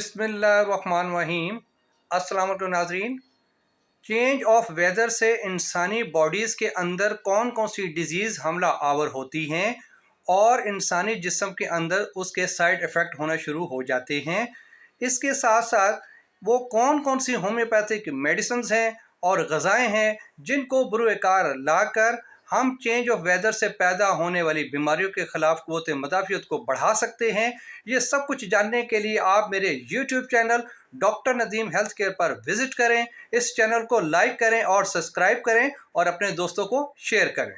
बिस्मिल्लाहिर्रहमानिर्रहीम। अस्सलाम वालेकुम नाज़रीन। चेंज ऑफ वेदर से इंसानी बॉडीज़ के अंदर कौन कौन सी डिजीज़ हमला आवर होती हैं और इंसानी जिस्म के अंदर उसके साइड इफ़ेक्ट होना शुरू हो जाते हैं। इसके साथ साथ वो कौन कौन सी होम्योपैथिक मेडिसिन्स हैं और ग़ज़ाएँ हैं जिनको बरूएकार लाकर हम चेंज ऑफ वेदर से पैदा होने वाली बीमारियों के ख़िलाफ़ क़ुव्वत मदाफ़ियत को बढ़ा सकते हैं। ये सब कुछ जानने के लिए आप मेरे YouTube channel doctor Nadeem health care पर विज़िट करें। इस चैनल को लाइक करें और सब्सक्राइब करें और अपने दोस्तों को शेयर करें।